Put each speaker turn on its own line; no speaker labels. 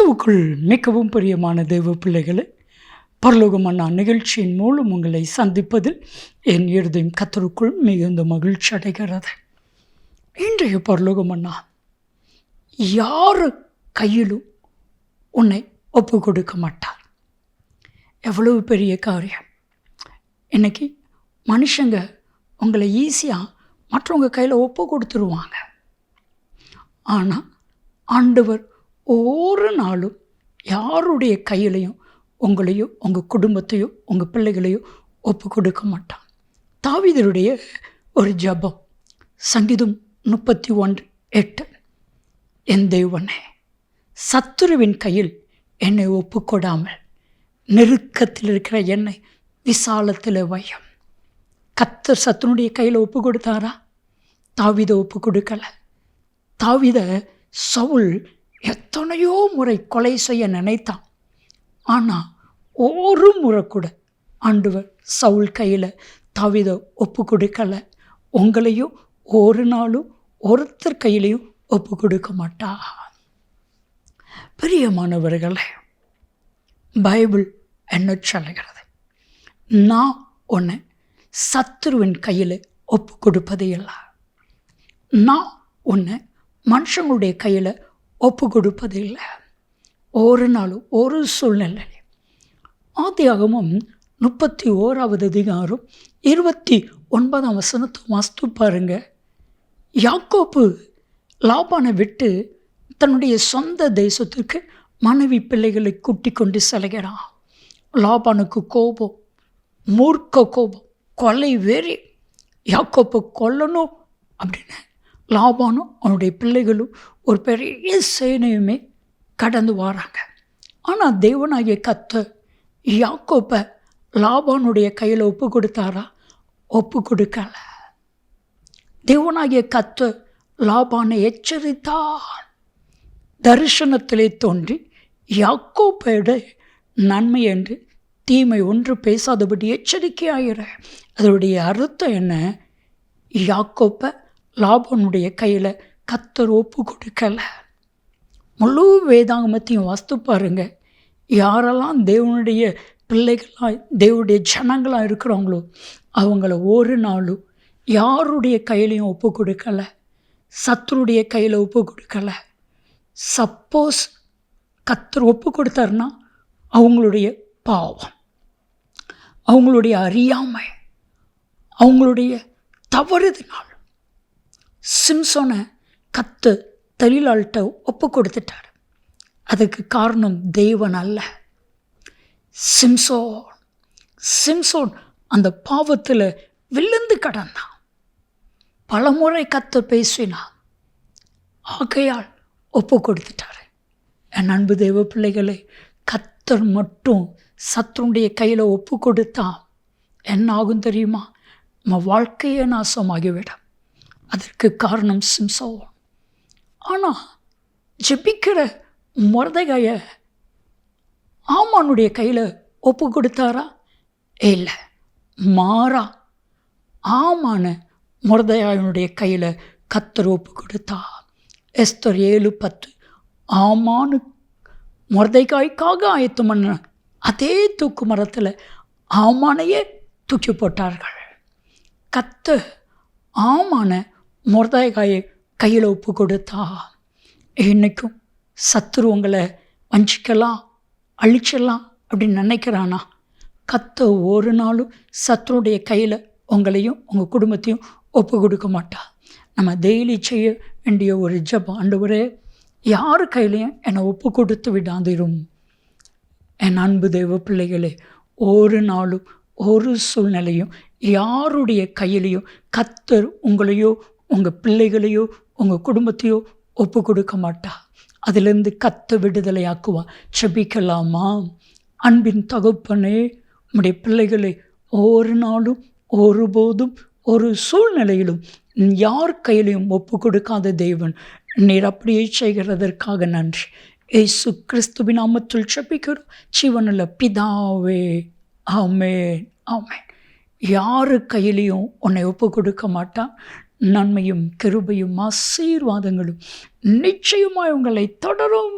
கிறிஸ்துவுக்குள் மிகவும் பிரியமான தேவ பிள்ளைகளை, பரலோகமன்னா நிகழ்ச்சியின் மூலம் உங்களை சந்திப்பதில் என் இருதயம் கர்த்தருக்குள் மிகுந்த மகிழ்ச்சி அடைகிறது. இன்றைய பரலோகமன்னா யார் கையிலும் உன்னை ஒப்பு கொடுக்க மாட்டார். எவ்வளவு பெரிய காரியம்! இன்னைக்கு மனுஷங்க உங்களை ஈஸியாக மற்றவங்க கையில் ஒப்பு கொடுத்துருவாங்க. ஆனால் ஆண்டவர் ஒவ்வொரு நாளும் யாருடைய கையிலையும் உங்களையோ உங்கள் குடும்பத்தையோ உங்கள் பிள்ளைகளையோ ஒப்பு கொடுக்க மாட்டான். தாவீதுடைய ஒரு ஜெபம், சங்கீதம் 31:8, என் தேவனே, சத்துருவின் கையில் என்னை ஒப்பு கொடாமல் நெருக்கத்தில் இருக்கிற என்னை விசாலத்தில் வையும். கர்த்தர் சத்துருடைய கையில் ஒப்பு கொடுத்தாரா? தாவீதை ஒப்பு கொடுக்கலை. தாவீதை சவுல் எத்தனையோ முறை கொலை செய்ய நினைத்தான். ஆனால் ஒரு முறை கூட ஆண்டவர் சவுல் கையில் தாவீதை ஒப்பு கொடுக்கலை. உங்களையும் ஒரு நாளும் ஒருத்தர் கையிலையும் ஒப்பு கொடுக்க மாட்டா. பிரியமானவர்களே, பைபிள் என்ன சொல்லுகிறது? நான் உன்னை சத்துருவின் கையில் ஒப்பு கொடுப்பதே இல்லை. நான் உன்னை மனுஷங்களுடைய கையில் ஒப்பு கொடுப்பது இல்லை. ஒரு நாளும் ஒரு சூழ்நிலை. ஆதியாகமம் 31 29 வாஸ்து பாருங்க. யாக்கோப்பு லாபானை விட்டு தன்னுடைய சொந்த தேசத்துக்கு மனைவி பிள்ளைகளை கூட்டி கொண்டு செல்கிறான். லாபானுக்கு கோபம், மூர்க்க கோபம், கொலை வெறி. யாக்கோப்பை கொல்லணும் அப்படின்னு லாபானும் அவனுடைய பிள்ளைகளும் ஒரு பெரிய சேனையுமே கடந்து வராங்க. ஆனால் தேவனாகிய கர்த்தர் யாக்கோப்பை லாபானுடைய கையில் ஒப்பு கொடுத்தாரா? ஒப்பு கொடுக்கல. தேவனாகிய கர்த்தர் லாபானை எச்சரித்தார். தரிசனத்திலே தோன்றி யாக்கோப்போட நன்மை என்று தீமை ஒன்று பேசாதபடி எச்சரிக்கையாகிற. அதனுடைய அர்த்தம் என்ன? யாக்கோப்பை லாபானுடைய கையில் கர்த்தர் ஒப்பு கொடுக்கலை. முழு வேதாகமத்தையும் வாஸ்து பாருங்க. யாரெல்லாம் தேவனுடைய பிள்ளைகளாக தேவனுடைய ஜனங்களாக இருக்கிறாங்களோ அவங்கள ஒரு நாளும் யாருடைய கையிலையும் ஒப்பு கொடுக்கலை. சத்துருடைய கையில் ஒப்பு கொடுக்கலை. சப்போஸ் கர்த்தர் ஒப்பு கொடுத்தாருன்னா அவங்களுடைய பாவம், அவங்களுடைய அறியாமை, அவங்களுடைய தவறுதினால் சிம்சோனை கர்த்தர் தெலீலாள்கிட்ட ஒப்பு கொடுத்துட்டார். அதுக்கு காரணம் தேவன் அல்ல, சிம்சோன் அந்த பாவத்தில் விழுந்து கடந்தான். பலமுறை கர்த்தர் பேசினான். ஆகையால் ஒப்பு கொடுத்துட்டார். என் அன்பு தேவ பிள்ளைகளை, கர்த்தர் மட்டும் சத்துருடைய கையில் ஒப்பு கொடுத்தான் என்ன ஆகும் தெரியுமா? நம்ம வாழ்க்கையே நாசமாகிவிடும். அதற்கு காரணம் சிம்சோன். ஆனால் ஜெபிக்கிற மொர்தெகாயை ஆமானுடைய கையில் ஒப்பு கொடுத்தாரா? இல்லை, மாறா ஆமான மொர்தெகாயினுடைய கையில் கர்த்தர் ஒப்பு கொடுத்தா. எஸ்தர் 7:10, ஆமானு மொர்தெகாய்க்காக ஆயத்தம் பண்ண அதே தூக்கு மரத்தில் ஆமானையே தூக்கி போட்டார்கள். கர்த்தர் ஆமான மொர்தெகாயை கையில் ஒப்பு கொடுத்தா. இன்றைக்கும் சத்துரு உங்களை வஞ்சிக்கலாம், அழிச்சிடலாம் அப்படின்னு நினைக்கிறானா? கர்த்தர் ஒரு நாளும் சத்துருடைய கையில் உங்களையும் உங்கள் குடும்பத்தையும் ஒப்பு கொடுக்க மாட்டா. நம்ம டெய்லி செய்ய வேண்டிய ஒரு ஜெபம், ஆண்டவரே, யார் கையிலையும் என்னை ஒப்பு கொடுத்து விடாதிரும். என் அன்பு தேவ பிள்ளைகளே, ஒரு நாளும் ஒரு சூழ்நிலையும் யாருடைய கையிலையும் கர்த்தர் உங்களையோ உங்கள் பிள்ளைகளையோ உங்கள் குடும்பத்தையோ ஒப்பு கொடுக்க மாட்டா. அதிலிருந்து கர்த்தர் விடுதலையாக்குவா. செபிக்கலாமா? அன்பின் தகப்பனே, உம்முடைய பிள்ளைகளை ஒரு நாளும் ஒருபோதும் ஒரு சூழ்நிலையிலும் யார் கையிலையும் ஒப்பு கொடுக்காத தேவன், நீர் அப்படியே செய்கிறதற்காக நன்றி. இயேசு கிறிஸ்துவின் நாமத்தில் செபிக்கிறோம் ஜீவனுள்ள பிதாவே, ஆமென், ஆமென். யார் கையிலையும் உன்னை ஒப்பு கொடுக்க மாட்டான். நன்மையும் கிருபையும் ஆசீர்வாதங்களும் நிச்சயமாய் உங்களை தொடரும்.